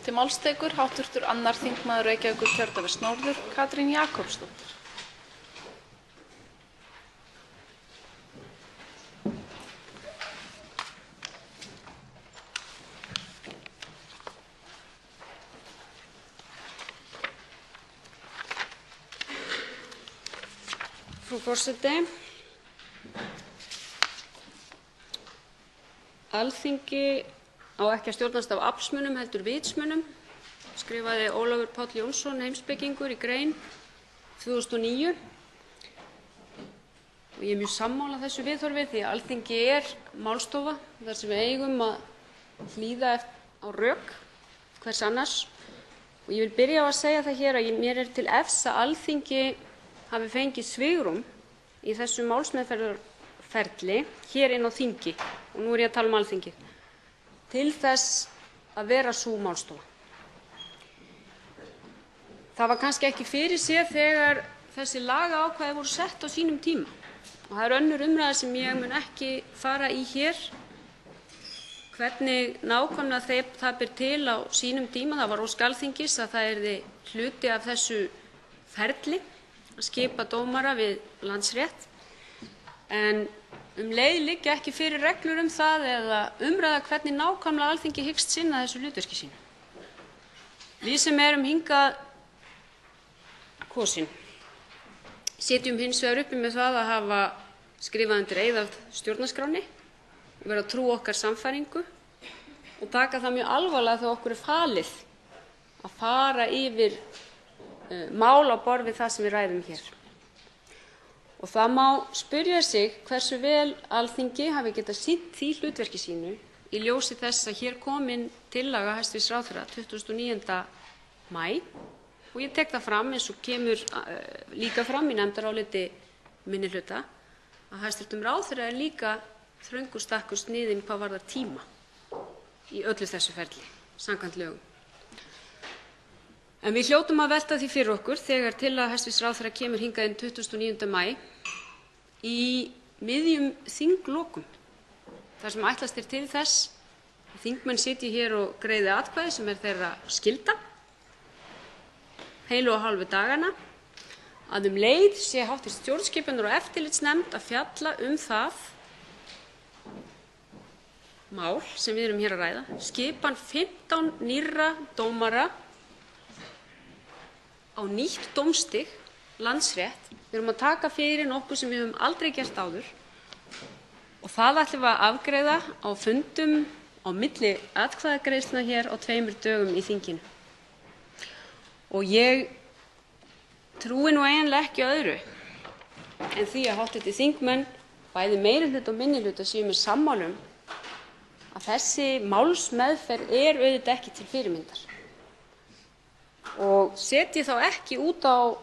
Til máls tekur hv. 2. þingmaður Reykjavíkurkjördæmis norður, Katrín Jakobsdóttir. Frú forseti. Alþingi á ekki að stjórnast af aflsmunum heldur vitsmunum, skrifaði Ólafur Páll Jónsson heimspekingur í grein 2009. Og ég er mjög sammála þessu viðhorfi því að Alþingi er málstofa þar sem við eigum að hlýða á rök hvers annars. Og ég vil byrja á að segja það hér að mér er til efs að Alþingi hafi fengið svigrúm í þessu málsmeðferðarferli hér inn á þingi, og nú er ég að tala um Alþingi, til þess að vera sú málstofa. Það var kannski ekki fyrirséð þegar þessi lagaákvæði voru sett á sínum tíma, og það er önnur umræða sem ég mun ekki fara í hér, hvernig nákvæmlega það ber til á sínum tíma. Það var ósk Alþingis að það yrði hluti af þessu ferli að skipa dómara við Landsrétt, en leið liggja ekki fyrir reglur um það eða umræða hvernig nákvæmlega Alþingi hyggst sinna þessu hlutverki sínu. Við sem erum hingað kosin sitjum hins vegar uppi með það að hafa skrifað undir eið af stjórnarskránni og vera trú okkar sannfæringu og taka það mjög alvarlega þegar okkur er falið að fara yfir mál á borð við það sem við ræðum hér. Og það má spyrja sig hversu vel Alþingi hafi getað sinnt því hlutverki sínu í ljósi þess að hér kom inn tillaga hæstv. Ráðherra 29. maí, og ég tek það fram eins og kemur líka fram í nefndaráliti minnihluta að hæstv. Ráðherra er líka þröngur stakkur sniðinn hvað varðar tíma í öllu þessu ferli samkvæmt lögum. En við hljótum að velta því fyrir okkur þegar tillaga hæstv. Ráðherra kemur hingað inn 29. maí í miðjum þinglokum, þar sem ætlast er til þess að þingmenn sitji hér og greiði atkvæði sem er þeirra skylda heilu og hálfu dagana, að leið sé hv. stjórnskipunar- og eftirlitsnefnd að fjalla um það mál sem við erum hér að ræða, skipan 15 nýrra dómara á nýtt dómstig, Landsrétt. Við erum að taka fyrir nokkuð sem við höfum aldrei gert áður og það ætlum við að afgreiða á fundum á milli atkvæðagreiðslna hér á 2 dögum í þinginu. Og ég trúi nú eiginlega ekki öðru en því að hv. þingmenn, bæði meirihluta og minnihluta, séu mér sammála um að þessi málsmeðferð er auðvitað ekki til fyrirmyndar. Og setji þá ekki út á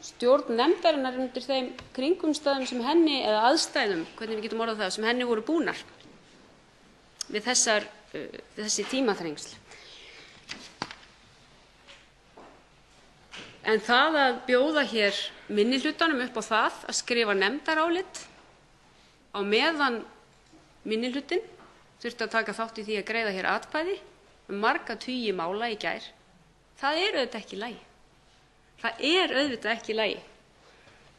stjórn nefndarinnar undir þeim kringumstæðum sem henni, eða aðstæðum, hvernig við getum orðað það, sem henni voru búnar við þessi tímaþrengsl. En það að bjóða hér minnihlutanum upp á það að skrifa nefndarálit á meðan minnihlutinn þurfti að taka þátt í því að greiða hér atkvæði marga tugi mála í gær, það er auðvitað ekki í lagi. Það er auðvitað ekki í lagi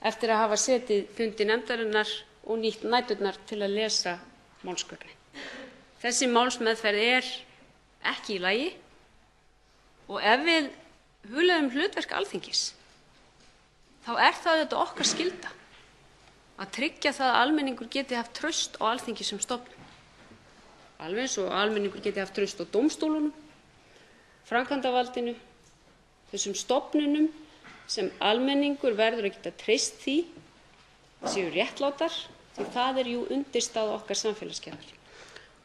eftir að hafa setið fundi nefndarinnar og nýtt næturnar til að lesa málsgögnin. Þessi málsmeðferð er ekki í lagi og ef við hugleiðum hlutverk Alþingis þá er það auðvitað okkar skylda að tryggja það að almenningur geti haft traust á Alþingi sem stofnun. Alveg eins og almenningur geti haft traust á dómstólunum, framkvæmdarvaldinu, þessum stofnunum sem almenningur verður að geta treyst því séu réttlátar, því það er jú undirstaða okkar samfélagsgerðar.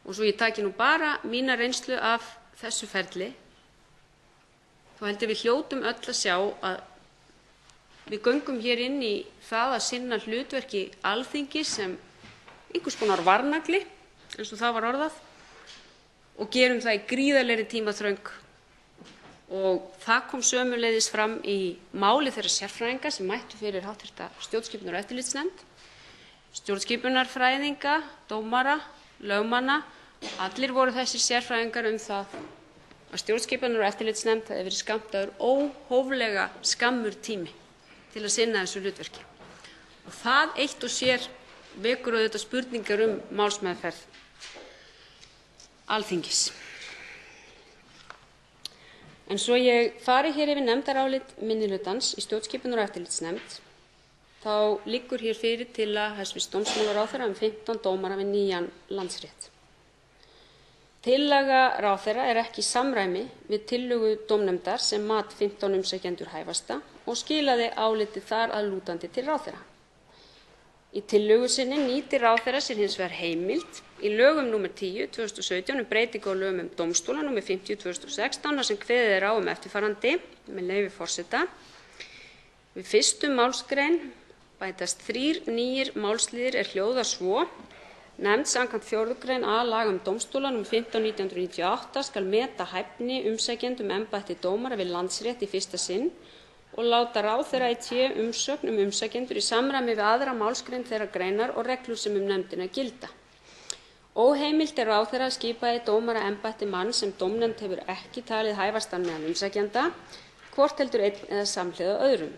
Og svo ég taki nú bara mína reynslu af þessu ferli, þá held ég við hljótum öll að sjá að við göngum hér inn í það að sinna hlutverki Alþingis sem einhvers konar varnagli, eins og það var orðað, og gerum það í gríðarlegri tímaþröng. Og það kom sömuleiðis fram í máli þeirra sérfræðinga sem mættu fyrir hv. stjórnskipunar- og eftirlitsnefnd, stjórnskipunarfræðinga, dómara, lögmanna. Allir voru þessir sérfræðingar um það að stjórnskipunar- og eftirlitsnefnd hefði verið skammtaður óhóflega skammur tími til að sinna þessu hlutverki. Og það eitt og sér vekur auðvitað spurningar málsmeðferð Alþingis. En svo ég fari hér yfir nefndarálit minnihlutans í stjórnskipunar- og eftirlitsnefnd, þá liggur hér fyrir tillaga hæstv. Dómsmálaráðherra 15 dómara við nýjan Landsrétt. Tillaga ráðherra ekki í samræmi við tillögu dómnefndar sem mat 15 umsækjendur hæfasta og skilaði áliti þar að lútandi til ráðherra. Í tillögu sinni nýtir ráðherra sér hins vegar heimild í lögum nr. 10/2017 breytingu á lögum dómstóla nr. 50/2016 þar sem kveðið er á eftirfarandi, með leyfi forseta: Við 1. málsgrein bætast 3 nýir málsliðir hljóða svo: Nefnd samkvæmt 4. grein A laga dómstóla nr. 15/1998 skal meta hæfni umsækjenda embætti dómara við Landsrétt í fyrsta sinn og láta ráðherra í té umsögn umsækjendur í samræmi við 2. málsgrein þeirrar greinar og reglur sem nefndina gilda. Óheimilt ráðherra að skipa í dómaraembætti mann sem dómnefnd hefur ekki talið hæfastan meðal umsækjenda, hvort heldur einn eða samhliða öðrum.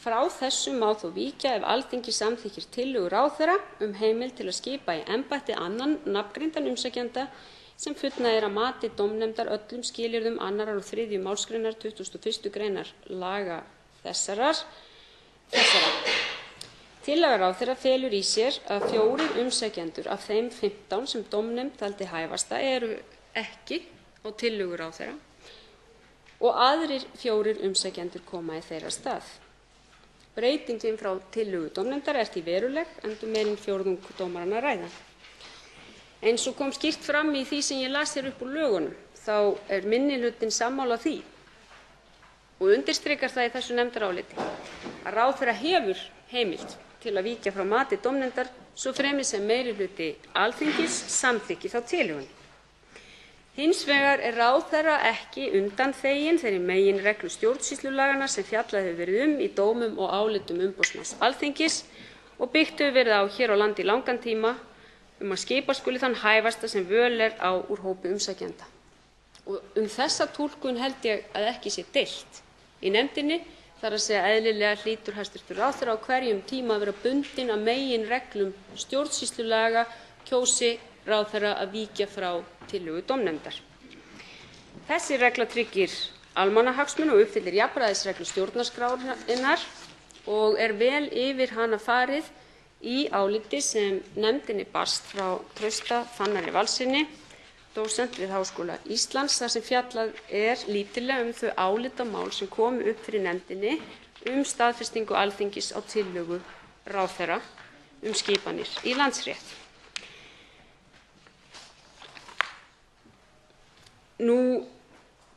Frá þessu má þó víkja ef Alþingi samþykkir tillögu ráðherra heimild til að skipa í embætti annan nafngreindan umsækjanda sem fullnægir að mati dómnefndar öllum skilyrðum 2. og 3. málsgreinar 21. greinar laga þessara. Tillaga ráðherra felur í sér að 4 umsækjendur af þeim 15 sem dómnefnd taldi hæfasta eru ekki á tillögu ráðherra og aðrir 4 umsækjendur koma í þeirra stað. Breytingin frá tillögu dómnefndar því veruleg enda meira en fjórðung dómaranna að ræða. Eins og kom skýrt fram í því sem ég las hér upp úr lögunum, þá minnihlutinn sammála því og undirstrikar það í þessu nefndaráliti að ráðherra hefur heimild til að víkja frá mati dómnefndar svo fremi sem meirihluti Alþingis samþykki þá tilhögun. Hins vegar ráðherra ekki undanþeginn þeirri meginreglu stjórnsýslulaganna sem fjallað hefur verið í dómum og álitum umboðsmanns Alþingis og byggt hefur verið á hér á landi í langan tíma að skipa skuli þann hæfasta sem völ á úr hópi umsækjenda. Og þessa túlkun held ég að ekki sé deilt í nefndinni, þar að segja eðlilega hlýtur hæstv. Ráðherra á hverjum tíma að vera bundinn af meginreglum stjórnsýslulaga kjósi ráðherra að víkja frá tillögu dómnefndar. Þessi regla tryggir almannahagsmuni og uppfyllir jafnræðisreglu stjórnarskrárinnar og vel yfir hana farið í áliti sem nefndinni barst frá Trausta Fannari Valssyni, dósent við Háskóla Íslands, þar sem fjallað lítillega þau álitamál sem komu upp fyrir nefndinni staðfestingu Alþingis á tillögu ráðherra skipanir í Landsrétt.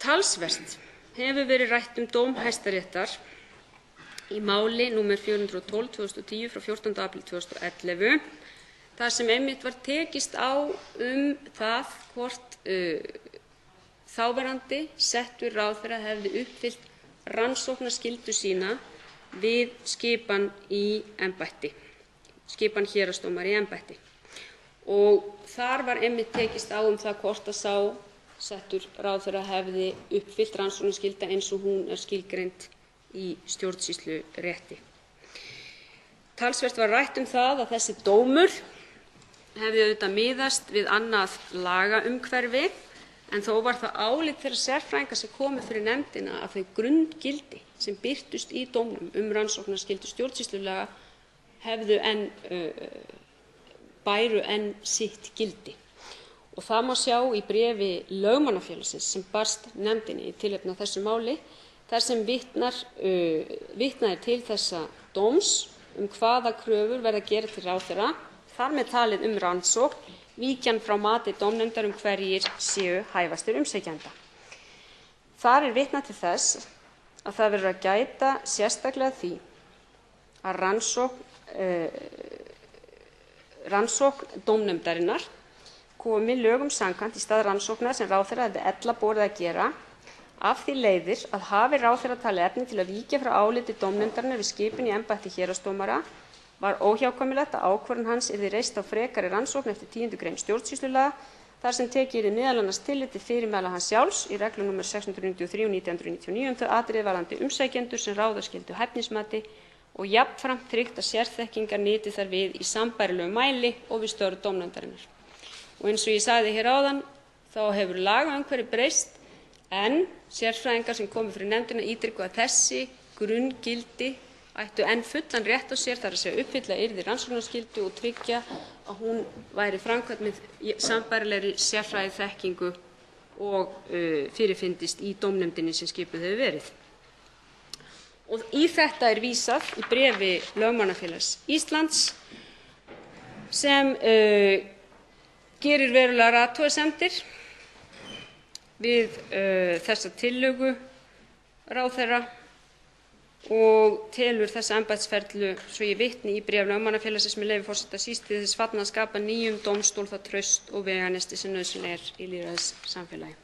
Talsvert hefur verið rætt dóm Hæstaréttar í máli nr. 412/2010 frá 14. apríl 2011, þar sem einmitt var tekist á það hvort þáverandi settur ráðherra hefði uppfyllt rannsóknarskyldu sína við skipan í embætti, skipan héraðsdómara í embætti. Og þar var einmitt tekist á það hvort að sá settur ráðherra hefði uppfyllt rannsóknarskylda eins og hún skilgreind í stjórnsýslurétti. Talsvert var rætt það að þessi dómur hefði auðvitað miðast við annað lagaumhverfi, en þó var það álit þeirra sérfræðinga sem komu fyrir nefndina að þau grunngildi sem birtust í dómnum rannsóknarskyldu stjórnsýslulaga bæru enn sitt gildi. Og það má sjá í bréfi lögmannafélagsins sem barst nefndinni í tilefni af þessu máli, þar sem vitnað til þessa dóms hvaða kröfur verða að gera til ráðherra, þar með talið rannsókn, víkjan frá mati dómnefndar hverjir séu hæfastir umsækjenda. Þar vitnað til þess að það verður að gæta sérstaklega því að rannsókn dómnefndarinnar komi lögum samkvæmt í stað rannsóknar sem ráðherra hefði ella borið að gera. Af því leiðir að hafi ráðherra talið efni til að víkja frá áliti dómnefndarinnar við skipun í embætti héraðsdómara var óhjákvæmilegt að ákvörðun hans yrði reist á frekari rannsókn eftir 10. grein stjórnsýslulaga þar sem tekið yrði meðal annars tillit til fyrirmæla hans sjálfs í reglu nr. 693/1999 um þau atriði varðandi umsækjendur sem ráða skyldu hæfnismati og jafnframt tryggt að sérþekkingar nyti þar við í sambærilegum mæli og við störf dómnefndarinnar. Og eins og ég sagði hér áðan þá hefur lagaumhverfi breyst en sérfræðingar sem komu fyrir nefndina ítrekuðu að þessi grunngildi ættu enn fullan rétt á sér, þar að segja uppfylla yrði rannsóknarskyldu og tryggja að hún væri framkvæmd með sambærilegri sérfræðiþekkingu og fyrirfindist í dómnefndinni sem skipuð hefur verið. Og í þetta er vísað í bréfi Lögmannafélags Íslands sem gerir verulegar athugasemdir við þessa tillögu ráðherra og telur þessa embættisferlu, svo ég vitni í bréf Lögmannafélagsins með leyfi forseta, síst til þess fallna að skapa nýjum dómstól það traust og veganesti sem nauðsynlegt er í lýðræðissamfélagi.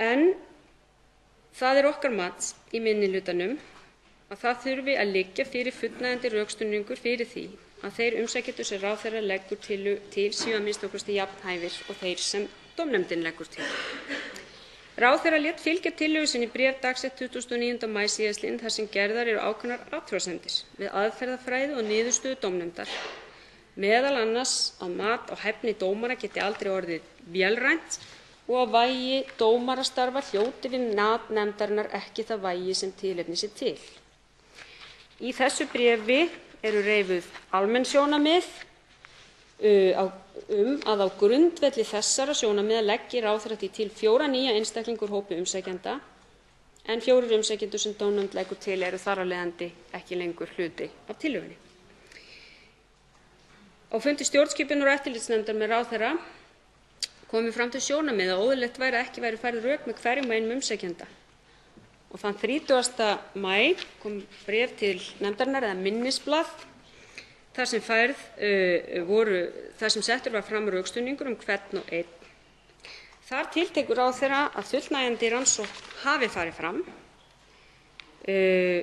En það er okkar mat í minnihlutanum að það þurfi að liggja fyrir fullnægjandi rökstuðningur fyrir því að þeir umsækjendur sem ráðherra leggur til séu að minnsta kosti jafn hæfir og þeir sem dómnefndin leggur til. Ráðherra lét fylgja tillögu sinni bréf dagsett 29. maí síðastliðinn þar sem gerðar eru ákveðnar athugasemdir við aðferðafræði og niðurstöðu dómnefndar, meðal annars að mat á hæfni dómara geti aldrei orðið vélrænt og að vægi dómarastarfa hljóti við mat nefndarinnar ekki það vægi sem tilefni sé til. Í þessu bréfi eru reifuð almenn sjónarmið að á grundvelli þessara sjónarmiða leggi ráðherra því til 4 nýja einstaklinga úr hópi umsækjenda en 4 umsækjendur sem dómnefnd leggur til eru þar af leiðandi ekki lengur hluti af tillögunni. Á fundi stjórnskipunar- og eftirlitsnefndar með ráðherra komu fram þau sjónarmið að óeðlilegt væri að ekki væru færð rök með hverjum og einum umsækjenda. Og þann 30. maí kom bréf til nefndarinnar eða minnisblað þar sem settur var fram rökstuðningur hvern og einn. Þar tiltekur ráðherra að fullnægjandi rannsókn hafi farið fram.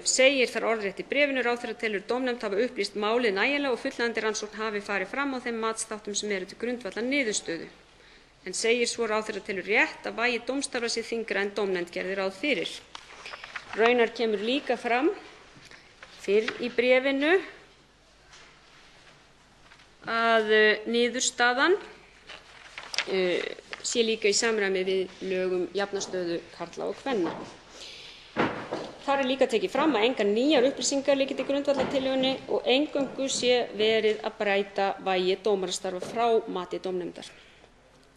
Segir þar orðrétt í bréfinu: ráðherra telur dómnefnd hafa upplýst málið nægilega og fullnægjandi rannsókn hafi farið fram á þeim matsþáttum sem eru til grundvallar niðurstöðu. En segir svo: ráðherra telur rétt að vægi dómstarfa sé þyngra en dómnefnd gerði ráð fyrir. Raunar kemur líka fram fyrr í bréfinu að niðurstaðan sé líka í samræmi við lög um jafna stöðu karla og kvenna. Þar er líka tekið fram að engar nýjar upplýsingar liggi til grundvallar tillögunni og eingöngu sé verið að breyta vægi dómarastarfa frá mati dómnefndar.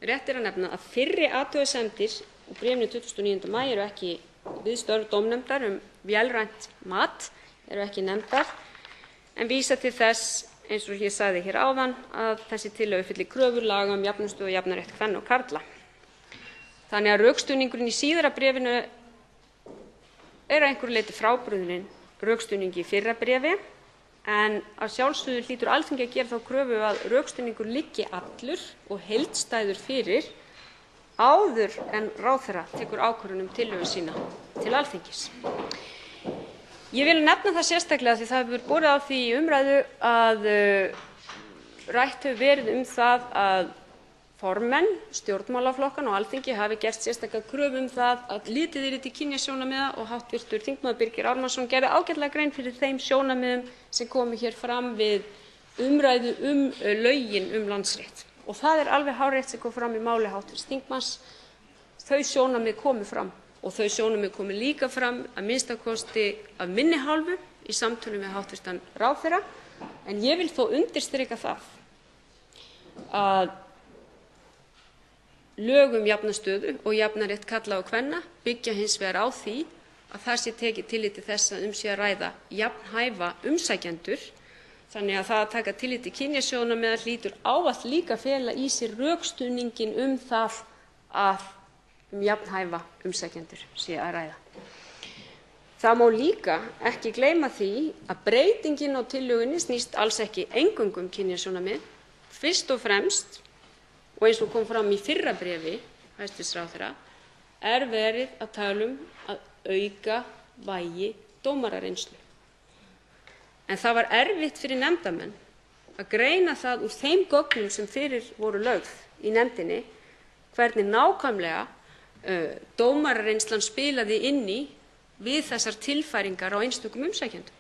Rétt er að nefna að fyrri athugasemdir úr bréfinu 29. maí eru ekki við störf dómnefndar vélrænt mat, eru ekki nefndar, en vísa til þess, eins og ég sagði hér áðan, að þessi tillögu uppfylli kröfur laga um jafna stöðu og jafnan rétt kvenna og karla. Þannig að rökstuðningurinn í síðara bréfinu er að einhverju leyti frábrugðinn rökstuðningi í fyrra bréfi, en að sjálfsögðu hlýtur Alþingi að gera þá kröfu að rökstuðningur liggi allur og heildstæður fyrir áður en ráðherra tekur ákvörðun tillögu sína til Alþingis. Ég vil nefna það sérstaklega því það hefur borið á því í umræðu að rætt hefur verið það að formenn stjórnmálaflokkanna á Alþingi hafi gert sérstaka kröfu það að litið yrði til kynjasjónarmiða og hv. þingmaður Birgir Ármannsson gerði ágætlega grein fyrir þeim sjónarmiðum sem komu hér fram við umræðu lögin landsrétt. Og það er alveg hárrétt sem kom fram í máli hv. þingmanns. Þau sjónarmið komu fram og þau sjónarmið komu líka fram að minnsta kosti af minni hálfu í samtölum við hv. ráðherra. En ég vil þó undirstrika það að lög um jafna stöðu og jafnan rétt karla og kvenna byggja hins vegar á því að það sé tekið tillit til þess að sé að ræða jafnhæfa umsækjendur. Þannig að það að taka tillit til kynjasjónarmiða hlýtur ávallt líka að fela í sér rökstuðninginn það að jafnhæfa umsækjendur sé að ræða. Það má líka ekki gleyma því að breytingin á tillögunni snýst alls ekki eingöngu kynjasjónarmið. Fyrst og fremst, og eins og kom fram í fyrra bréfi hæstv. Ráðherra, er verið að tala að auka vægi dómarareynslu. En það var erfitt fyrir nefndarmenn að greina það úr þeim gögnum sem fyrir voru lögð í nefndinni hvernig nákvæmlega dómarareynslan spilaði inn í við þessar tilfæringar á einstökum umsækjendum.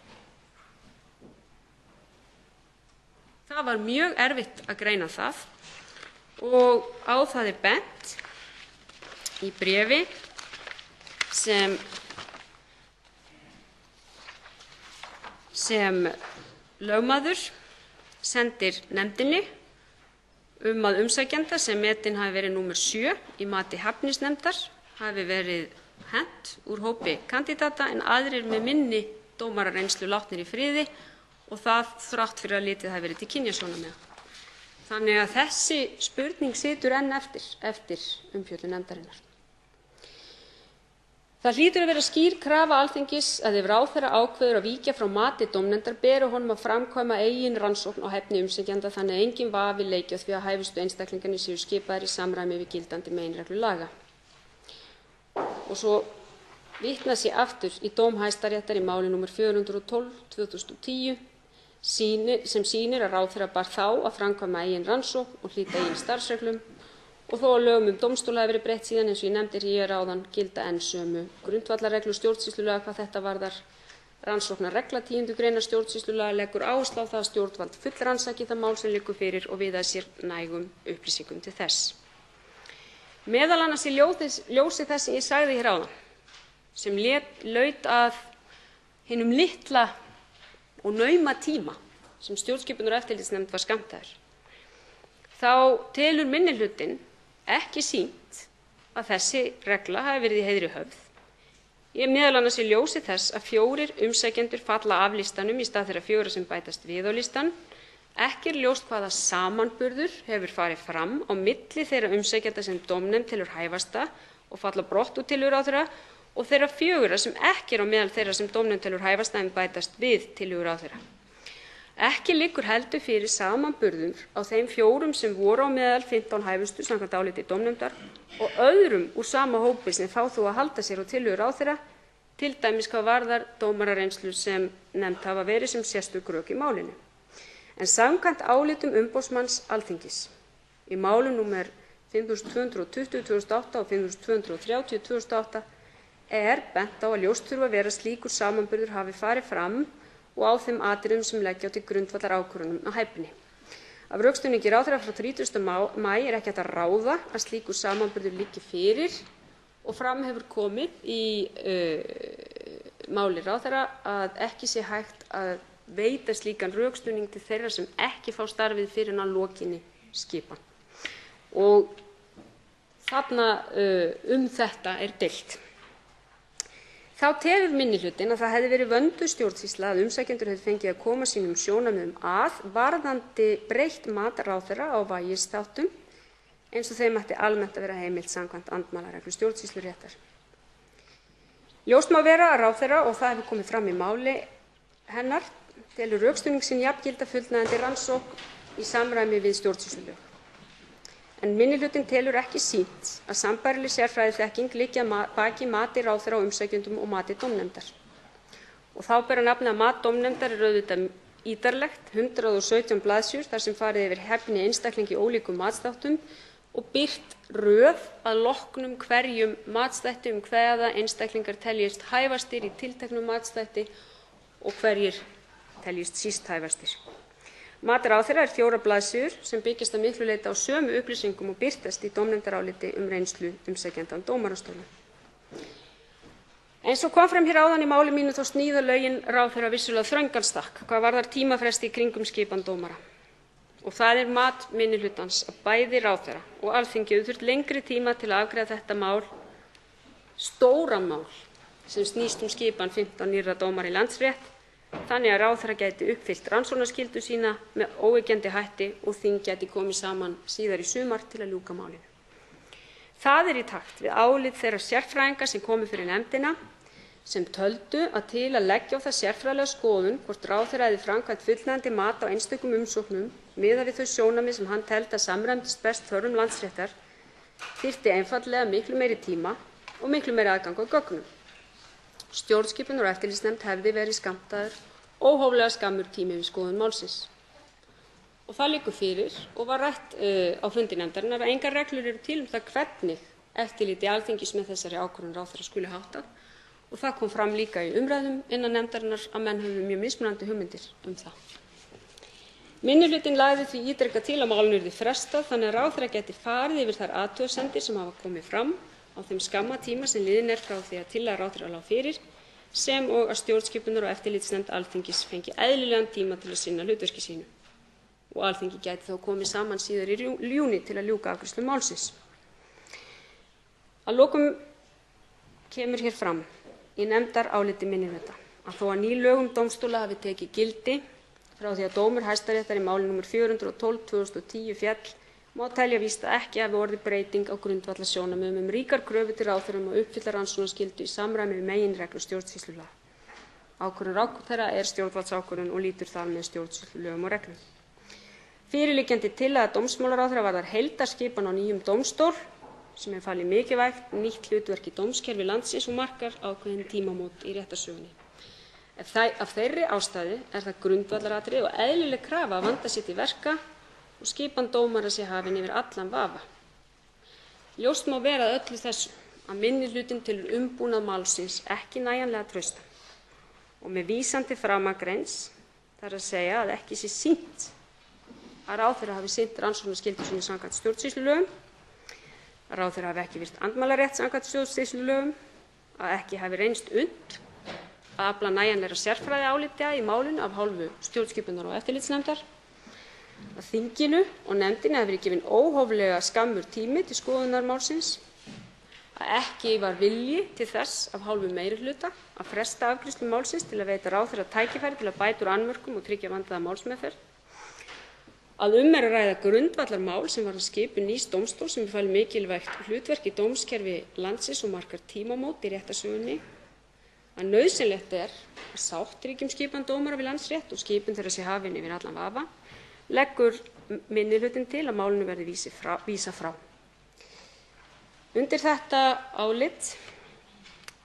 Það var mjög erfitt að greina það og á það er bent í bréfi sem lögmaður sendir nefndinni að umsækjanda sem metinn hafi verið númer 7 í mati hæfnisnefndar hafi verið hent úr hópi kandídata en aðrir með minni dómarareynslu látnir í friði og það þrátt fyrir að litið hafi verið til kynjasjónarmiða. Þannig að þessi spurning situr enn eftir umfjöllun nefndarinnar. Það hlýtur að vera skýr krafa Alþingis að ef ráðherra ákveður að víkja frá mati dómnefndar beri honum að framkvæma eigin rannsókn á hæfni umsækjanda þannig að enginn vafi leiki á því að hæfustu einstaklingarnir séu skipaðir í samræmi við gildandi meginreglu laga. Og svo vitnað sé aftur í dóm Hæstaréttar í máli nr. 412/2010 sem sýnir að ráðherra bar þá að framkvæma eigin rannsókn og hlíta eigin starfsreglum og þó að lögum dómstóla hafi verið breytt síðan eins og ég nefndi hér áðan gilda enn sömu grundvallarreglur stjórnsýslulaga hvað þetta varðar. Rannsóknarregla 10. greinar stjórnsýslulaga leggur áherslu á það að stjórnvald fullrannsaki það mál sem liggur fyrir og viða sér nægum upplýsingum til þess. Meðal annars í ljósi þess sem ég sagði hér áðan sem laut að hinum litla og nauma tíma sem stjórnskipunar- og eftirlitsnefnd var skammtaður. Þá telur minnihlutinn ekki sýnt að þessi regla hafi verið í heiðri höfð. Ég meðal annars í ljósi þess að 4 umsækjendur falla af listanum í stað þeirra 4 sem bætast við á listan. Ekki ljóst hvaða samanburður hefur farið fram á milli þeirra umsækjenda sem dómnefnd telur hæfasta og falla brott úr tillögu ráðherra og þeirra 4 sem ekki á meðal þeirra sem dómnefnd telur hæfasta en bætast við tillögu ráðherra. Ekki liggur heldur fyrir samanburður á þeim 4 sem voru á meðal 15 hæfustu samkvæmt áliti dómnefndar og öðrum úr sama hópi sem fá þó að halda sér á tillögu ráðherra, til dæmis hvað varðar dómarareynslu sem nefnd hafa verið sem sérstök rök í málinu. En samkvæmt álitum umboðsmanns Alþingis í málum nr. 5220/2008 og 5230/2008 er bent á að ljóst þurfi að vera slíkur samanburður hafi farið fram og á þeim atriðum sem leggja til grundvallar ákvörðunum á hæfni. Af rökstuðningi ráðherra frá 30. maí er ekki hægt að ráða að slíkur samanburður liggi fyrir og fram hefur komið í máli ráðherra að ekki sé hægt að veita slíkan rökstuðning til þeirra sem ekki fá starfið fyrir að lokinni skipan. Og þarna þetta er deilt. Þá telur minnihlutinn að það hefði verið vönduð stjórnsýsla að umsækjendur hefðu fengið að koma sínum sjónarmiðum að varðandi breytt mat ráðherra á vægisþáttum eins og þeim ætti almennt að vera heimilt samkvæmt andmælareglu stjórnsýsluréttar. Ljóst má vera að ráðherra, og það hefur komið fram í máli hennar, telur rökstuðning sinn jafngilda fullnægjandi rannsókn í samræmi við stjórnsýslulög. En minnihlutinn telur ekki sýnt að sambærileg sérfræðiþekking liggi að baki mati ráðherra á umsækjendum og mati dómnefndar. Og þá ber að nefna að mat dómnefndar er auðvitað ítarlegt, 117 blaðsjur þar sem farið yfir hæfni einstaklinga í ólíkum matsþáttum og birt röð að loknum hverjum matsþætti hvaða einstaklingar teljist hæfastir í tilteknum matsþætti og hverjir teljist síst hæfastir. Mat ráðherra er 4 blaðsíður sem byggjast að miklu leyti á sömu upplýsingum og birtast í dómnefndaráliti reynslu umsækjenda dómarastofu. Eins og kom fram hér áðan í máli mínu þá sníða lögin ráðherra vissulega þröngan stakk hvað varðar tímafresti í kringum skipan dómara. Og það er mat minnihlutans að bæði ráðherra og Alþingi hefur þurft lengri tíma til að afgreiða þetta mál, stóra mál sem snýst skipan 15 nýrra dómara í Landsrétt, þannig að ráðherra gæti uppfyllt rannsóknarskyldu sína með óyggjandi hætti og þing gæti komið saman síðar í sumar til að ljúka málinu. Það er í takt við álit þeirra sérfræðinga sem komu fyrir nefndina sem töldu að til að leggja á það sérfræðilega skoðun hvort ráðherra hefði framkvæmt fullnægjandi mat á einstökum umsóknum miðað við þau sjónarmið sem hann teldi að samræmdist best þörfum Landsréttar þyrfti einfaldlega miklu meiri tíma og miklu meiri aðgang að gögnum. Stjórnskipunar- og eftirlitsnefnd hefði verið skammtaður óhóflega skammur tími við skoðun málsins. og það liggur fyrir og var rætt á fundi nefndarinnar að engar reglur eru til það hvernig eftirliti Alþingis með þessari ákvörðun ráðherra skuli háttað og það kom fram líka í umræðum innan nefndarinnar að menn höfðu mjög mismunandi hugmyndir það. Minnihlutinn lagði því ítrekað til að málinu yrði frestað þannig að ráðherra gæti farið yfir þær athugasemdir sem hafa komið fram á þeim skamma tíma sem liðinn frá því að tillaga ráðherra lá fyrir, sem og að stjórnskipunar- og eftirlitsnefnd Alþingis fengi eðlilegan tíma til að sinna hlutverki sínu og Alþingi gæti þá komið saman síðar í júní til að ljúka afgreiðslu málsins. Að lokum kemur hér fram í nefndaráliti minnihluta að þó að ný lög dómstóla hafi tekið gildi frá því að dómur Hæstaréttar í máli nr. 412/2010 féll má telja víst að ekki hafi orðið breyting á grundvallarsjónarmiðum ríkar kröfur til ráðherra að uppfylla rannsóknarskyldu í samræmi við meginreglur stjórnsýslulaga. Ákvörðun ráðherra er stjórnvaldsákvörðun og lýtur þar með stjórnsýslulögum og reglum. Fyrirliggjandi tillaga dómsmálaráðherra varðar heildarskipan á nýjum dómstól sem falið mikilvægt nýtt hlutverk í dómskerfi landsins og markar ákveðin tímamót í réttarsögunni. Af þeirri ástæðu er það grundvallaratriði og eðlileg krafa að vanda sér til verka og skipan dómara sé hafin yfir allan vafa. Ljóst má vera að öllu þessu að minnihlutinn telur umbúnað málsins ekki nægjanlega traustan og með vísan til framangreinds, þar að segja að ekki sé sýnt að ráðherra hafi sinnt rannsóknarskyldu sinni samkvæmt stjórnsýslulögum, að ráðherra hafi ekki virt andmælarétt samkvæmt stjórnsýslulögum, að ekki hafi reynst unnt að afla nægjanlegra sérfræðiálita í málinu af hálfu stjórnskipunar- og eftirlitsnefndar, að þinginu og nefndinni hafi verið gefinn óhóflega skammur tími til skoðunar málsins, að ekki var vilji til þess af hálfu meirihluta að fresta afgreiðslu málsins til að veita ráðherra tækifæri til að bæta úr annmörkum og tryggja vandaða málsmeðferð, að er að ræða grundvallarmál sem varðar skipun nýs dómstóls sem falið mikilvægt hlutverk í dómskerfi landsins og markar tímamót í réttarsögunni, að nauðsynlegt er að sátt ríki skipan dómara við Landsrétt og skipun þeirra sé hafin yfir allan vafa, leggur minnihlutinn til að málinu verði vísað frá. Undir þetta álit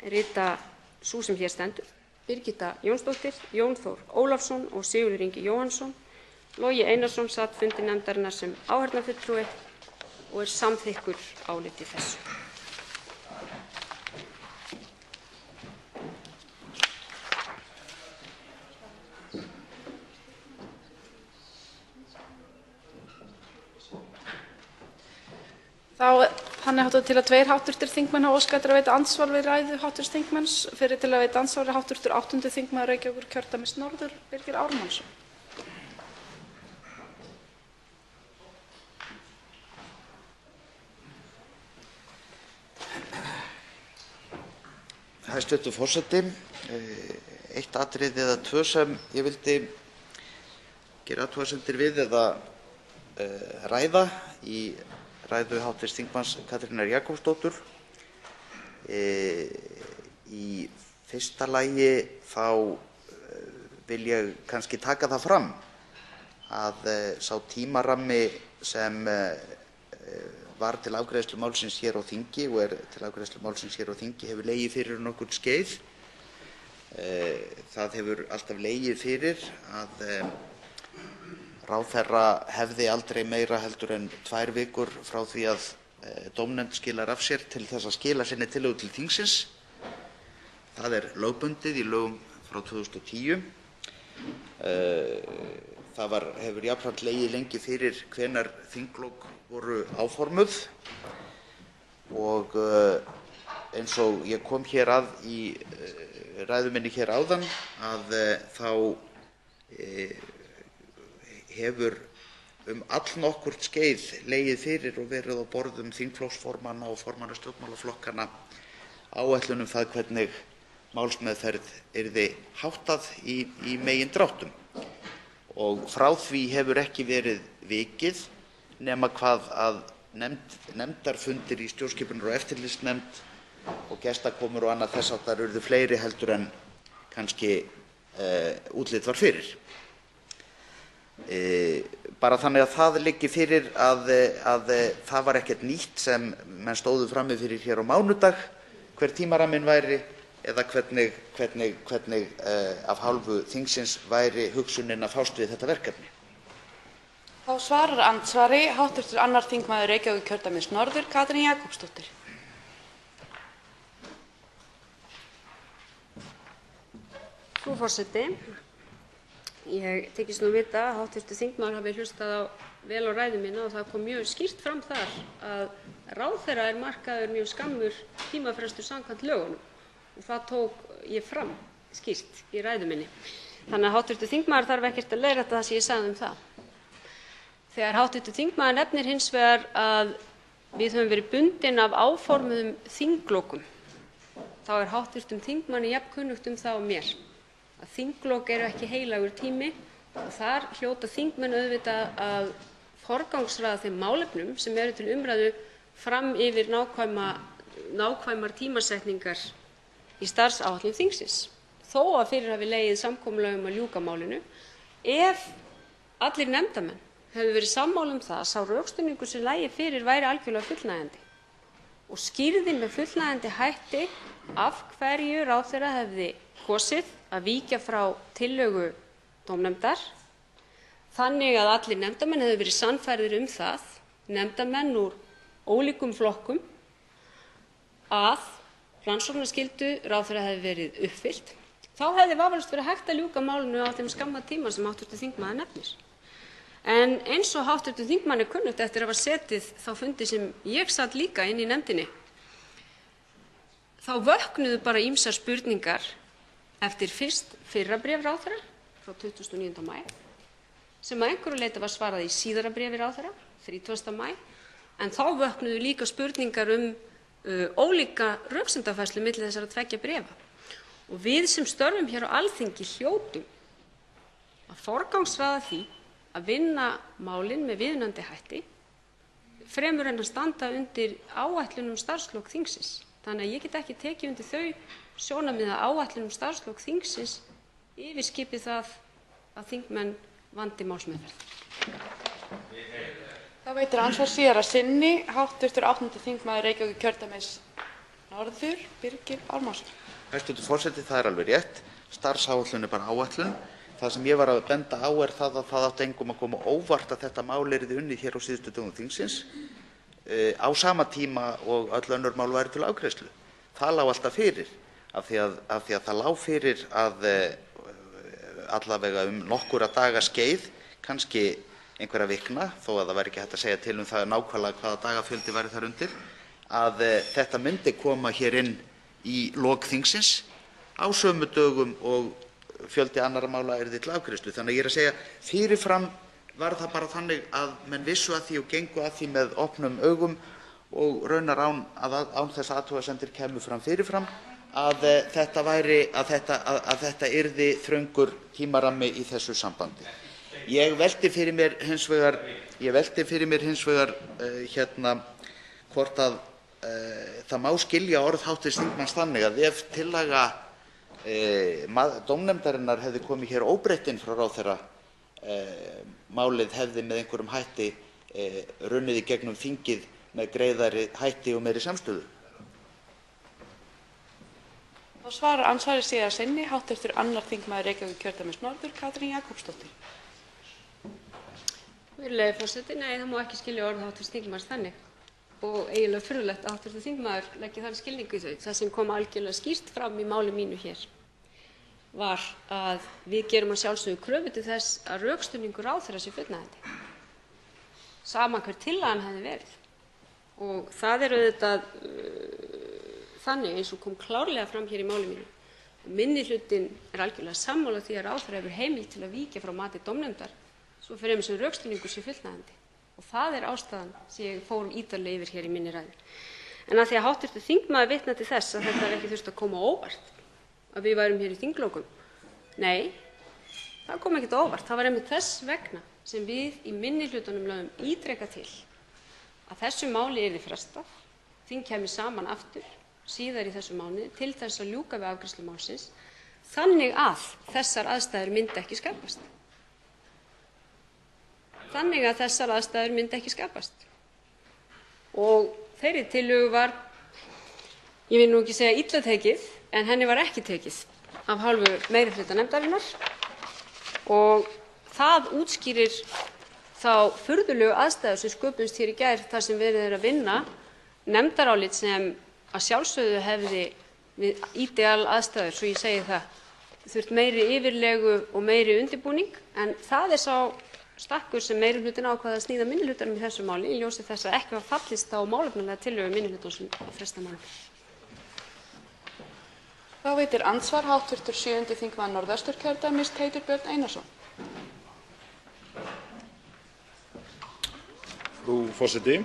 rita sú sem hér stendur, Birgitta Jónsdóttir, Jón Þór Ólafsson og Sigurður Ingi Jóhannsson. Logi Einarsson sat fundi nefndarinnar sem áheyrnarfulltrúi og er samþykkur áliti þessu. Þannig háttu til að tveir háttvirtir þingmenn hafa óskað eftir að veita andsvar við ræðu háttvirts þingmanns. Fyrir til að veita andsvar er háttvirtur 8. þingmaður Reykjavíkurkjördæmis norður, Birgir Ármannsson. Hæstv. forseti, eitt atriði eða tvö sem ég vildi gera athugasemdir við eða ræða í ræðu hv. þingmanns Katrínar Jakobsdóttur. Í fyrsta lagi þá vil ég kannski taka það fram að sá tímarammi sem var til afgreiðslu málsins hér á þingi og til afgreiðslu málsins hér á þingi hefur legið fyrir nokkurn skeið. Það hefur alltaf legið fyrir að ráðherra hefði aldrei meira heldur en 2 vikur frá því að dómnefnd skilar af sér til þess að skila sinni tillögu til þingsins. Það er lögbundið í lögum frá 2010. Það hefur jafnframt legið lengi fyrir hvenær þinglok voru áformuð og eins og ég kom hér að í ræðu minni hér áðan að þá hefur allnokkurt skeið legið fyrir og verið á borðum þingflokksformanna og formanna stjórnmálaflokkanna áætlun það hvernig málsmeðferð yrði háttað í megindráttum. Og frá því hefur ekki verið vikið nema hvað að nefndarfundir í stjórnskipunar- og eftirlitsnefnd og gestakomur og annað þess háttar urðu fleiri heldur en kannski útlit var fyrir. Bara þannig að það liggi fyrir að það var ekkert nýtt sem menn stóðu frammi fyrir hér á mánudag hver tímaramminn væri eða hvernig af hálfu þingsins væri hugsunin að fást við þetta verkefni. Þá svarar andsvari hv. 2. þingmaður Reykjavíkurkjördæmis norður, Katrín Jakobsdóttir. Frú forseti, ég þykist nú vita að hv. þingmaður hafi hlustað vel á ræðu mína og það kom mjög skýrt fram þar að ráðherra markaður mjög skammur tímafrestur samkvæmt lögunum og það tók ég fram skýrt í ræðu minni. Þannig að hv. þingmaður þarf ekkert að leiðrétta það sem ég sagði um það. Þegar hv. þingmaður nefnir hins vegar að við höfum verið bundin af áformuðum þinglokum, þá hv. þingmanni jafn kunnugt um það og mér að þinglok eru ekki heilagur tími og þar hljóta þingmenn auðvitað að forgangsraða þeim málefnum sem eru til umræðu fram yfir nákvæmar tímasetningar í starfsáætlun þingsins. Þó að fyrir hafi legið samkomulag um að ljúka málinu, ef allir nefndarmenn hefðu verið sammála um það að sá rökstuðningur sem lægi fyrir væri algjörlega fullnægjandi og skýrði með fullnægjandi hætti af hverju ráðherra hefði kosið að víkja frá tillögu dómnefndar, þannig að allir nefndarmenn hefðu verið sannfærðir um það, nefndarmenn úr ólíkum flokkum, að rannsóknarskyldu ráðherra hefði verið uppfyllt, þá hefði vafalaust verið hægt að ljúka málinu á þeim skamma tíma sem hv. þingmaður nefnir. En eins og hv. þingmanni er kunnugt eftir að hafa setið þá fundi sem ég sat líka inn í nefndinni, þá vöknuðu bara ýmsar spurningar eftir fyrst fyrra bréf ráðherra frá 29. maí sem að einhverju leyti var svarað í síðara bréfi ráðherra 30. maí, en þá vöknuðu líka spurningar ólíka röksemdafærslu milli þessara tveggja bréfa. Og við sem störfum hér á Alþingi hljótum að forgangsraða því að vinna málin með viðunandi hætti fremur en að standa undir áætlun um starfslok þingsins. Þannig að ég get ekki tekið undir þau sjónarmið að áætlun um starfslok þingsins yfirskipi það að þingmenn vandi málsmeðferð. Þá veitir andsvar síðara sinni hv. 8. þingmaður Reykjavíkurkjördæmis norður, Birgir Ármannsson. Hæstv. forseti, það er alveg rétt. Starfsáætlun er bara áætlun. Það sem ég var að benda á er það að það átti engum að koma óvart að þetta mál yrði unnið hér á síðustu dögum þingsins á sama tíma og öll önnur mál væru til afgreiðslu. Það lá alltaf fyrir af því að það lá fyrir að allavega nokkurra daga skeið, kannski einhverja vikna, þó að það væri ekki hægt að segja til það nákvæmlega hvaða dagafjöldi væri þar undir, að þetta myndi koma hér inn í lok þingsins á sömu dögum og fjöldi annarra mála yrði til afgreiðslu. Þannig að ég er að segja, fyrirfram var það bara þannig að menn vissu að því og gengu að því með opnum augum og raunar án þess að athugasemdir kæmu fram fyrirfram að þetta yrði þröngur tímarammi í þessu sambandi. Ég velti fyrir mér hins vegar hvort að það má skilja orð hv. þingmanns þannig að ef tillaga dómnefndarinnar hefði komið hér óbreytt inn frá ráðherra, málið hefði með einhverjum hætti runnið í gegnum þingið með greiðari hætti og meiri samstöðu. Þá svarar andsvari síðara sinni hv. 2. þingmaður Reykjavíkurkjördæmis norður, Katrín Jakobsdóttir. Virðulegi forseti, nei, það má ekki skilja orð hv. þingmanns þannig og eiginlega furðulegt að hv. þingmaður leggi þann skilningu í þau. Það sem kom algjörlega skýrt fram í máli mínu hér var að við gerum að sjálfsögðu kröfu til þess að rökstuðningur ráðherra sé fullnægjandi, sama hver tillagan hefði verið. Og það er auðvitað þannig, eins og kom klárlega fram hér í máli mínu, að minnihlutinn er algjörlega sammála því að ráðherra hefur heimild til að víkja frá mati dómnefndar svo fremur sem rökstuðningur sé fullnægjandi. Og það er ástæðan sem ég fór ítarlega yfir hér í minni ræðu. En að því að hv. þingmaður vitnar til þess að þetta hafi ekki þurft að koma á óvart að við værum hér í þinglokum. Nei, það kom ekkert á óvart. Það var einmitt þess vegna sem við í minnihlutanum lögðum ítrekað til að þessu máli yrði frestað, þing kæmi saman aftur síðar í þessu mánuði til þess að ljúka við afgreiðslu málsins þannig að þessar aðstæður myndi ekki skapast. Og þeirri tillögu var, ég vil nú ekki segja illa tekið, en henni var ekki tekið af hálfu meirihluta nefndarinnar og það útskýrir þá furðulegu aðstæður sem sköpuðust hér í gær þar sem verið að vinna nefndarálit sem að sjálfsögðu hefði við ídeal aðstæður, svo ég segi það, þurft meiri yfirlegu og meiri undirbúning, en það er sá stakkur sem meirihlutinn ákvað að sníða minnihlutanum í þessu máli í ljósi þess að ekki var fallist á málefnalega tillögu minnihlutans að fresta málinu. Þá veitir andsvar hv. 7. þingmaður Norðvesturkjördæmis, Teitur Björn Einarsson. Frú forseti.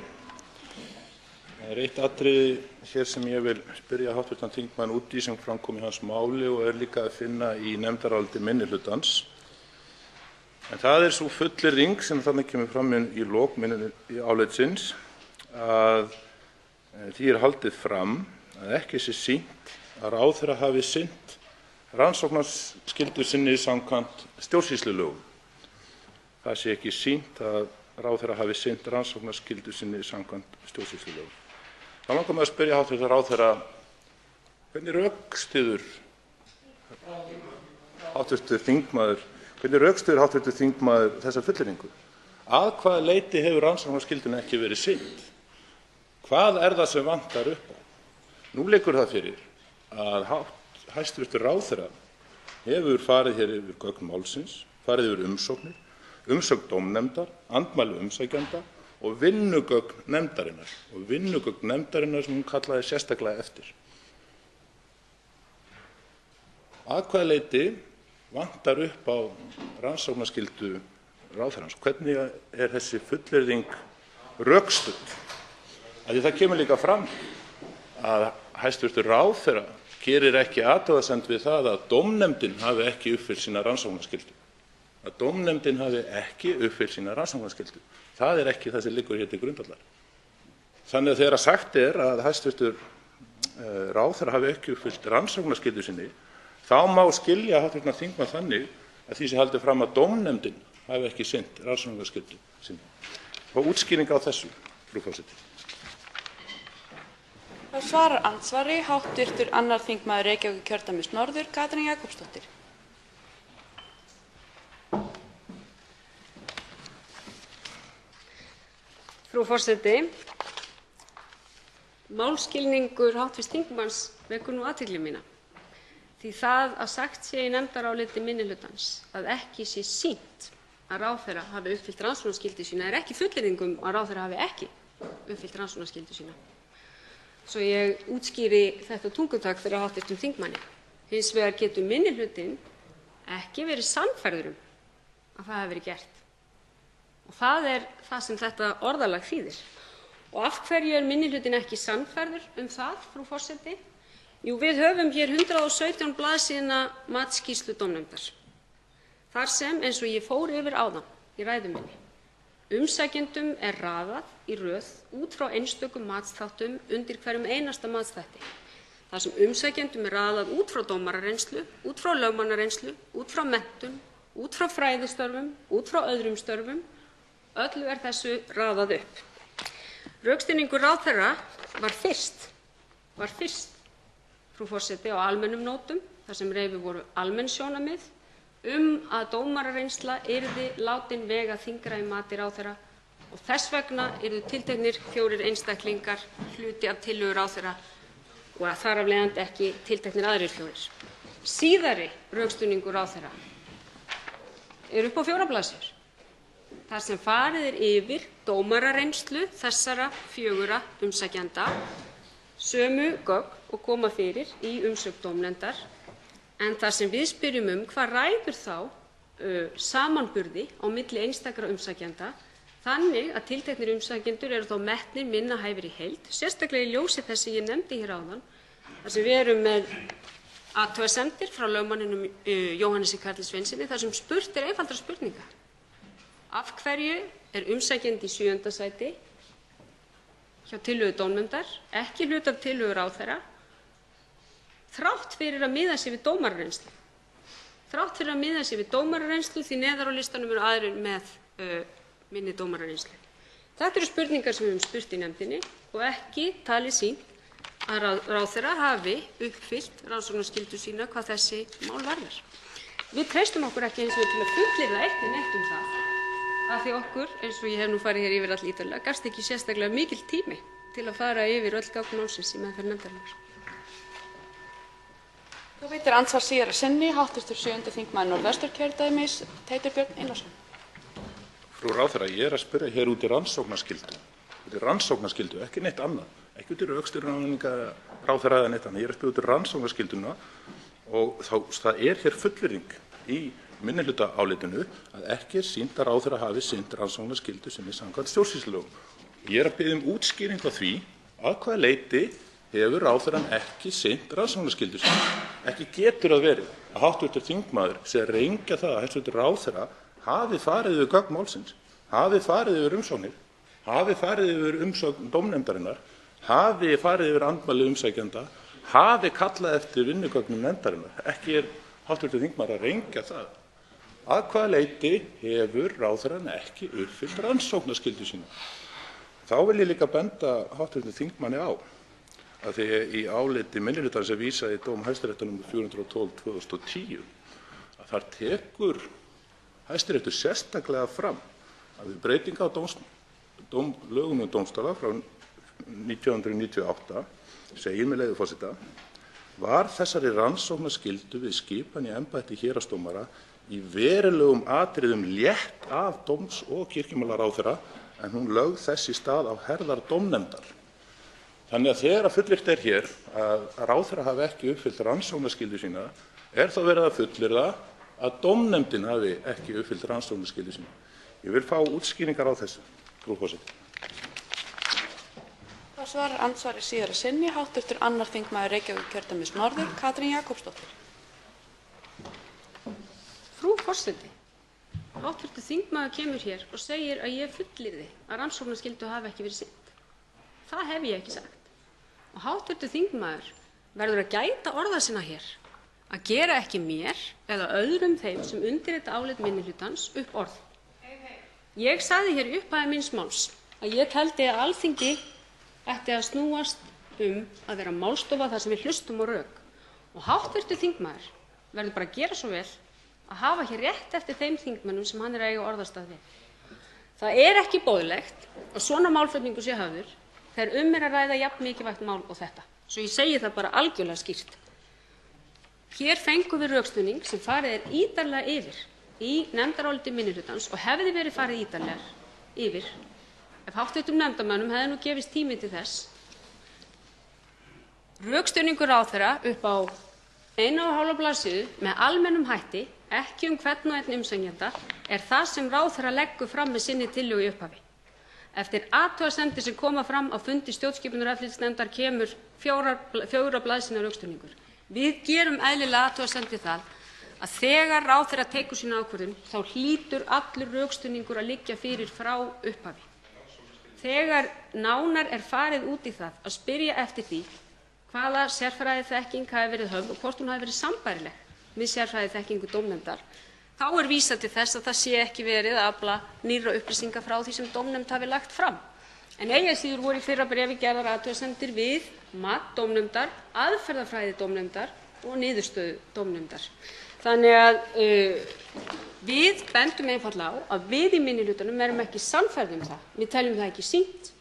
Það eitt atriði hér sem ég vil spyrja hv. þingmann út í sem fram kom í hans máli og líka að finna í nefndaráliti minnihlutans. En það sú fullyrðing sem þarna kemur fram í lok álitsins að því haldið fram að ekki sé sýnt að ráðherra hafi sinnt rannsóknarskyldu sinni samkvæmt stjórnsýslulögum. Það sé ekki sýnt að ráðherra hafi sinnt rannsóknarskyldu sinni samkvæmt stjórnsýslulögum. Þá langar mig að spyrja hv. ráðherra, hvernig rökstyður hv. þingmaður þessa fullyrðingu? Að hvaða leyti hefur rannsóknarskyldunni ekki verið sinnt? Hvað það sem vantar upp á? Nú liggur það fyrir að hæstv. ráðherra hefur farið hér yfir gögn málsins, farið yfir umsóknir, umsögn dómnefndar, andmæli umsækjenda og vinnugögn nefndarinnar. Og vinnugögn nefndarinnar sem hún kallaði sérstaklega eftir. Að hvaða leyti vantar upp á rannsóknarskyldu ráðherrans? Hvernig þessi fullyrðing rökstudd? Því það kemur líka fram að hæstv. ráðherra gerir ekki athugasemd við það að dómnefndin hafi ekki uppfyllt sína rannsóknarskyldu. Að dómnefndin hafi ekki uppfyllt sína rannsóknarskyldu. Það ekki það sem liggur hér til grundvallar. Þannig að þegar sagt að hæstv. ráðherra hafi ekki uppfyllt rannsóknarskyldu sinni, þá má skilja hv. þingmann þannig að því sé haldið fram að dómnefndin hafi ekki sinnt rannsóknarskyldu sinni. Og útskýring á þessu, frú forseti. Þá svarar andsvari hv. 2. þingmaður Reykjavíkurkjördæmis norður, Katrín Jakobsdóttir. Frú forseti, málskilningur hv. þingmanns vekur nú athygli mína. Því það að sagt sé í nefndaráliti minnihlutans að ekki sé sýnt að ráðherra hafi uppfyllt rannsóknarskyldu sína ekki fullyrðing að ráðherra hafi ekki uppfyllt rannsóknarskyldu sína. Svo ég útskýri þetta tungutak fyrir hv. þingmanni. Hins vegar getur minnihlutinn ekki verið sannfærður að það hafi verið gert. Og það það sem þetta orðalag þýðir. Og af hverju minnihlutinn ekki sannfærður það, frú forseti? Jú, við höfum hér 117 blaðsíðna matsskýrslu dómnefndar. Þar sem, eins og ég fór yfir áðan í ræðu minni, umsækjendum raðað í röð út frá einstökum matsþáttum undir hverjum einasta matsþætti. Þar sem umsækjendum raðað út frá dómarareynslu, út frá lögmannareynslu, út frá menntun, út frá fræðistörfum, út frá öðrum störfum, öllu þessu raðað upp. Rökstuðningur ráðherra var fyrst, frú forseti, á almennum nótum, þar sem reifuð voru almenn sjónarmið að dómarareynsla yrði látin vega þyngra í mati ráðherra og þess vegna yrðu tilteknir 4 einstaklingar hluti af tillögu ráðherra og þar af leiðandi ekki tilteknir aðrir 4. Síðari rökstuðningur ráðherra upp á 4 blaðsíður, þar sem farið yfir dómarareynslu þessara 4 umsækjenda, sömu gögn og koma fyrir í umsögn dómnefndar, en þar sem við spyrjum hvað ræður þá samanburði á milli einstakra umsækjenda, þannig að tilteknir umsækjendur þá metnir minna hæfir í heild, sérstaklega í ljósi þess sem ég nefndi hér áðan, þar sem við erum með athugasemdir frá lögmanninum Jóhannesi Karli Sveinssyni, þar sem spurt einfaldra spurninga. Af hverju umsækjandi í 7. sæti hjá tillögu dómnefndar ekki hluti af tillögu ráðherra, þrátt fyrir að miða sig við dómarareynslu. Þrátt fyrir að miða sig við dómarareynslu því neðar á listanum eru aðrir með minni dómarareynslu. Þetta eru spurningar sem við höfum spurt í nefndinni og ekki talið sýnt að ráðherra hafi uppfyllt rannsóknarskyldu sína hvað þessi mál varðar. Við treystum okkur ekki eins og til að fullyrða eitt það af því okkur, eins og ég hef nú farið hér yfir allítarlega, gafst ekki sérstaklega mikill tími til að fara yfir öll gögn málsins í meðferð nefndarinnar. Þá veitir andsvar síðara sinni hv. 7. þingmaður Norðvesturkjördæmis, Teitur Björn Einarsson. Frú ráðherra, ég er að spyrja hér út í rannsóknarskyldu. Út í rannsóknarskyldu, ekki neitt annað. Ekki út í rökstuðninga ráðherra eða neitt annað. Ég er að spyrja út í rannsóknarskylduna og það er hér fullyrðing í minnihlutaálitinu að ekki er sýnt að ráðherra hafi sinnt rannsóknarskyldu sem er samkvæmt stjórnsýslulögum. Ég er að biðja útskýringu á því að hvaða leyti hefur ráðherrann ekki sinnt rannsóknarskyldu sinni. Ekki getur að verið að hv. þingmaður sé að rengja það að hæstv. Ráðherra hafi farið yfir gögn málsins, hafi farið yfir umsóknir, hafi farið yfir umsögn dómnefndarinnar, hafi farið yfir andmæli umsækjanda, hafi kallað eftir vinnugögnum nefndarinnar. Ekki er hv. þingmaður að rengja það. Að hvaða leyti hefur ráðherrann ekki uppfyllt rannsóknarskyldu sína? Þá vil ég líka benda hv. þingmanni á að því í áliti minnihlutans er vísað í dóm Hæstaréttar nr. 412/2010 að þar tekur Hæstiréttur sérstaklega fram að við breytingu á lögum um dómstóla frá 1998 segir með leyfi forseta: var þessari rannsóknarskyldu við skipan í embætti héraðsdómara í verulegum atriðum létt af dóms- og kirkjumálaráðherra en hún lögð þess í stað á herðar dómnefndar. Þannig að þegar fullyrt er hér að ráðherra hafi ekki uppfyllt rannsóknarskyldu sína er þá verið að fullyrða að dómnefndin hafi ekki uppfyllt rannsóknarskyldu sína. Ég vil fá útskýringar á þessu, frú forseti. Þá svarar andsvari síðara sinni hv. 2. þingmaður Reykjavíkurkjördæmis norður, Katrín Jakobsdóttir. Frú forseti, hv. þingmaður kemur hér og segir að ég fullyrði að rannsóknarskyldu hafi ekki verið sinnt. Það hef ég ekki sagt. Og hv. þingmaður verður að gæta orða sinna hér, að gera ekki mér eða öðrum þeim sem undirrita álit minnihlutans upp orð. Ég sagði hér í upphafi míns máls að ég teldi að Alþingi ætti að snúast að vera málstofa þar sem við hlustum á rök. Og hv. þingmaður verður bara að gera svo vel að hafa hér rétt eftir þeim þingmönnum sem hann er að eiga orðastað við. Það er ekki boðlegt að svona málflutningur sé hafður þegar er að ræða jafn mikilvægt mál og þetta. Svo ég segi það bara algjörlega skýrt. Hér fengum við rökstuðning sem farið er ítarlega yfir í nefndaráliti minnihlutans og hefði verið farið ítarlega yfir ef hv. nefndarmönnum hefði nú gefist tími til þess. Rökstuðningur ráðherra upp á 1,5 blaðsíðu með almennum hætti, ekki hvern og einn umsækjanda, er það sem ráðherra leggur fram með sinni tillögu í upphafi. Eftir athugasemdir sem koma fram á fundi stjórnskipunar- og eftirlitsnefndar kemur 4 blaðsíðna rökstuðningur. Við gerum eðlilega athugasemd við það að þegar ráðherra tekur sína ákvörðun þá hlýtur allur rökstuðningur að liggja fyrir frá upphafi. Þegar nánar er farið út í það að spyrja eftir því hvaða sérfræðiþekking hafi verið höfð og hvort hún hafi verið sambærileg við sérfræðiþekkingu dómnefndar, þá er vísað til þess að það sé ekki verið að afla nýrra upplýsinga frá því sem dómnefnd hafi lagt fram. En eigi að síður voru í fyrra bréfi gerðar athugasemdir við mat dómnefndar, aðferðafræði dómnefndar og niðurstöðu dómnefndar. Þannig að við bendum einfaldlega á að við í minnihlutanum erum ekki sannfærð það. Við teljum það ekki sýnt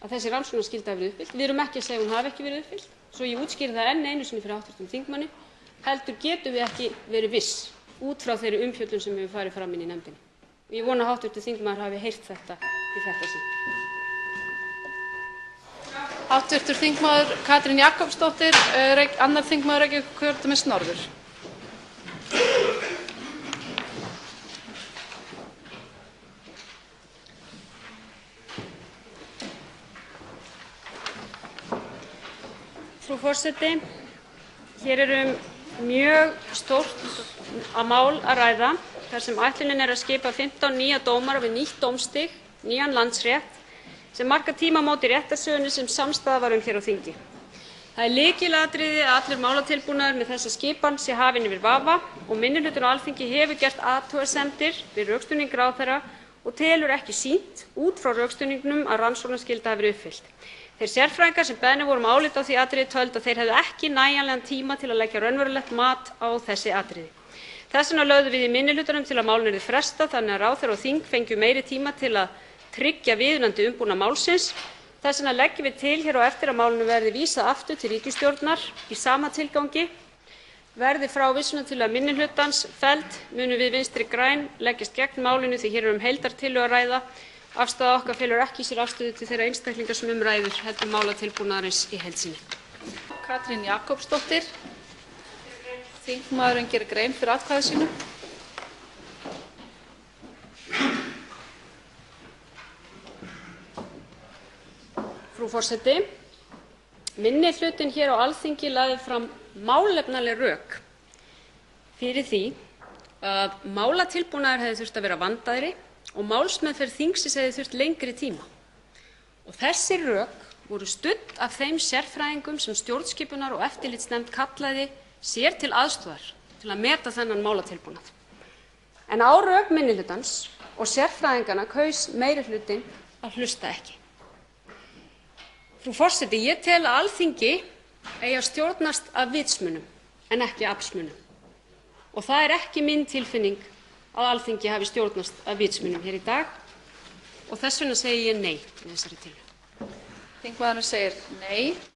að þessi rannsóknarskylda hafi verið uppfyllt. Við erum ekki að segja að hún hafi ekki verið uppfyllt. Svo ég útskýri það enn einu sinni fyrir hv. þingmanni, heldur getum við ekki verið viss út frá þeirri umfjöllun sem hefur farið fram inn í nefndinni. Ég vona að hv. þingmaður hafi heyrt þetta í þetta sinn. Hv. þingmaður Katrín Jakobsdóttir, 2. þingmaður Reykjavíkurkjördæmis norður. Frú forseti, hér er mjög stórt mál að ræða þar sem ætlunin er að skipa 15 nýja dómara við nýtt dómstig, nýjan landsrétt, sem marka tímamót í réttarsögunni sem samstaða var hér á þingi. Það er lykilatriði að allur málatilbúnaður með þessa skipan sé hafinn yfir vafa og minnihlutinn á Alþingi hefur gert athugasemdir við rökstuðning ráðherra og telur ekki sýnt út frá rökstuðningnum að rannsóknarskylda hafi verið uppfyllt. Þeir sérfræðingar sem beðnir voru álit á því atriði töldu að þeir hefðu ekki nægjanlegan tíma til að leggja raunverulegt mat á þessi atriði. Þess vegna lögðum við í minnihlutanum til að málinu yrði frestað þannig að ráðherra og þing fengju meiri tíma til að tryggja viðunandi umbúnað málsins. Þess vegna leggjum við til hér á eftir að málinu verði vísað aftur til ríkisstjórnar í sama tilgangi. Verði frávísunartillaga minnihlutans felld munum við Vinstri græn leggjast gegn málinu því hér er heildartillögu að ræða. Afstaða okkar felur ekki í sér afstöðu til þeirra einstaklinga sem ræður heldur málatilbúnaðarins í heild sinni. Katrín Jakobsdóttir. Þingmaðurinn gerir grein fyrir atkvæði sínu. Frú forseti. Minnihlutinn hér á Alþingi lagði fram málefnaleg rök fyrir því að málatilbúnaður hefði þurft að vera vandaðri og málsmeðferð þingsins hefði þurft lengri tíma. Og þessi rök voru studd af þeim sérfræðingum sem stjórnskipunar- og eftirlitsnefnd kallaði sér til aðstoðar til að meta þennan málatilbúnað. En á rök minnihlutans og sérfræðinganna kaus meirihlutinn að hlusta ekki. Frú forseti, ég tel að Alþingi eigi að stjórnast af vitsmunum en ekki aflsmunum. Og það er ekki mín tilfinning að Alþingi hafi stjórnast af vitsmunum hér í dag og þess vegna segi ég nei við þessari tillögu. Þingmaðurinn segir nei.